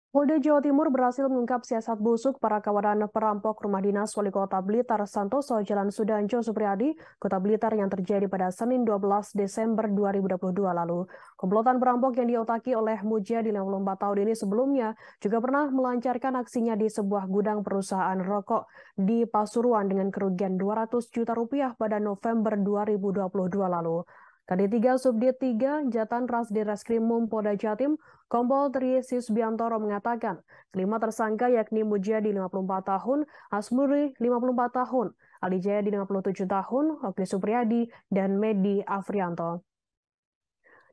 Polda Jawa Timur berhasil mengungkap siasat busuk para kawanan perampok rumah dinas Wali Kota Blitar Santoso Jalan Sudanjo Supriyadi, Kota Blitar yang terjadi pada Senin 12 Desember 2022 lalu. Komplotan perampok yang diotaki oleh Mujadi 54 tahun ini sebelumnya juga pernah melancarkan aksinya di sebuah gudang perusahaan rokok di Pasuruan dengan kerugian 200 juta rupiah pada November 2022 lalu. Kadit 3 Subdit 3 Jatan Ras di Reskrimum Polda Jatim Kompol Tri Sisbiantoro mengatakan, kelima tersangka yakni Mujadi 54 tahun, Asmuri 54 tahun, Ali Jayadi 57 tahun, Oki Supriyadi, dan Medi Afrianto.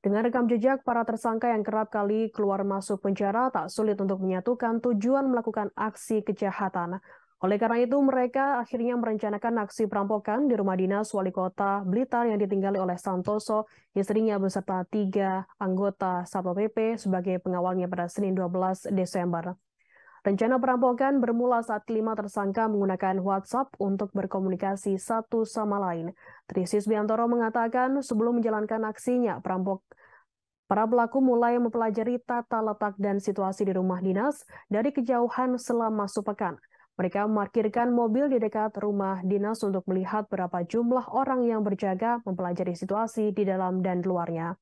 Dengan rekam jejak para tersangka yang kerap kali keluar masuk penjara, tak sulit untuk menyatukan tujuan melakukan aksi kejahatan. Oleh karena itu, mereka akhirnya merencanakan aksi perampokan di rumah dinas Wali Kota Blitar yang ditinggali oleh Santoso, istrinya beserta 3 anggota Satpol PP sebagai pengawalnya pada Senin 12 Desember. Rencana perampokan bermula saat kelima tersangka menggunakan WhatsApp untuk berkomunikasi satu sama lain. Trisis Biantoro mengatakan sebelum menjalankan aksinya, para pelaku mulai mempelajari tata letak dan situasi di rumah dinas dari kejauhan selama sepekan. Mereka memarkirkan mobil di dekat rumah dinas untuk melihat berapa jumlah orang yang berjaga mempelajari situasi di dalam dan luarnya.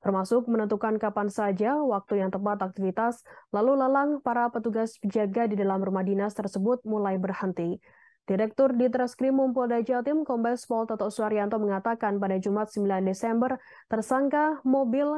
Termasuk menentukan kapan saja waktu yang tepat aktivitas, lalu lalang para petugas penjaga di dalam rumah dinas tersebut mulai berhenti. Direktur Ditreskrimum Polda Jatim, Kombes Pol Toto Suharyanto mengatakan pada Jumat 9 Desember, tersangka mobil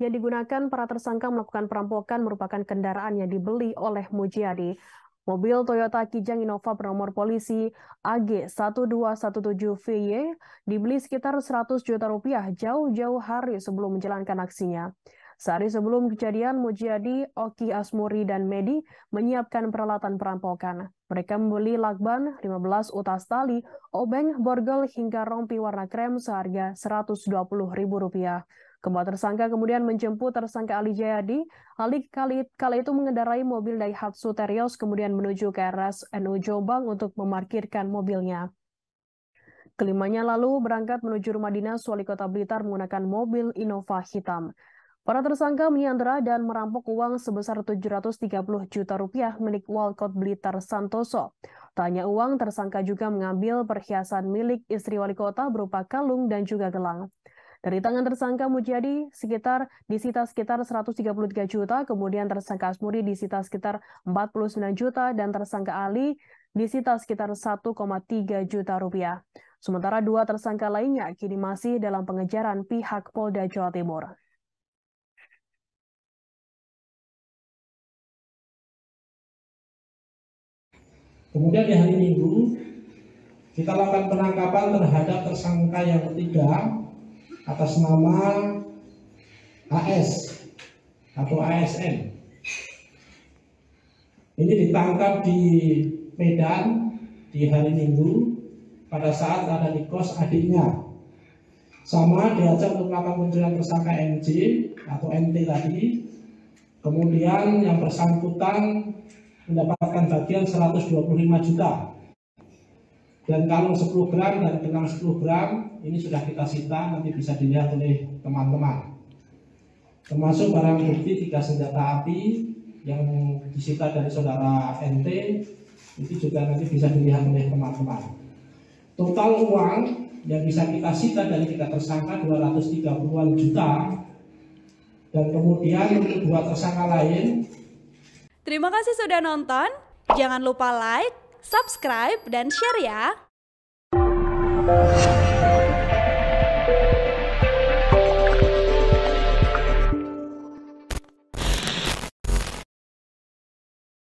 yang digunakan para tersangka melakukan perampokan merupakan kendaraan yang dibeli oleh Mujiadi. Mobil Toyota Kijang Innova bernomor polisi AG 1217VY dibeli sekitar 100 juta rupiah jauh-jauh hari sebelum menjalankan aksinya. Sehari sebelum kejadian, Mujiadi, Oki Asmuri, dan Medi menyiapkan peralatan perampokan. Mereka membeli lakban, 15 utas tali, obeng, borgol, hingga rompi warna krem seharga Rp120.000. Kedua tersangka kemudian menjemput tersangka Ali Jayadi. Ali kala itu mengendarai mobil Daihatsu Terios kemudian menuju ke RSNU Jombang untuk memarkirkan mobilnya. Kelimanya lalu berangkat menuju rumah dinas Wali Kota Blitar menggunakan mobil Innova hitam. Para tersangka menyandera dan merampok uang sebesar 730 juta rupiah milik Walcott Blitar Santoso. Tak hanya uang, tersangka juga mengambil perhiasan milik istri wali kota berupa kalung dan juga gelang. Dari tangan tersangka Mujadi disita sekitar 133 juta, kemudian tersangka Asmuri disita sekitar 49 juta, dan tersangka Ali disita sekitar 1,3 juta rupiah. Sementara dua tersangka lainnya kini masih dalam pengejaran pihak Polda Jawa Timur. Kemudian di hari Minggu, kita lakukan penangkapan terhadap tersangka yang ketiga atas nama AS atau ASN. Ini ditangkap di Medan di hari Minggu pada saat ada di kos adiknya. Sama diajak untuk melakukan pencurian tersangka MJ atau NT tadi. Kemudian yang bersangkutan mendapatkan bagian 125 juta. Dan kalung 10 gram dan gelang 10 gram ini sudah kita sita, nanti bisa dilihat oleh teman-teman. Termasuk barang bukti 3 senjata api yang disita dari saudara NT, itu juga nanti bisa dilihat oleh teman-teman. Total uang yang bisa kita sita dari 3 tersangka 230-an juta. Dan kemudian untuk 2 tersangka lain. Terima kasih sudah nonton. Jangan lupa like, subscribe, dan share ya.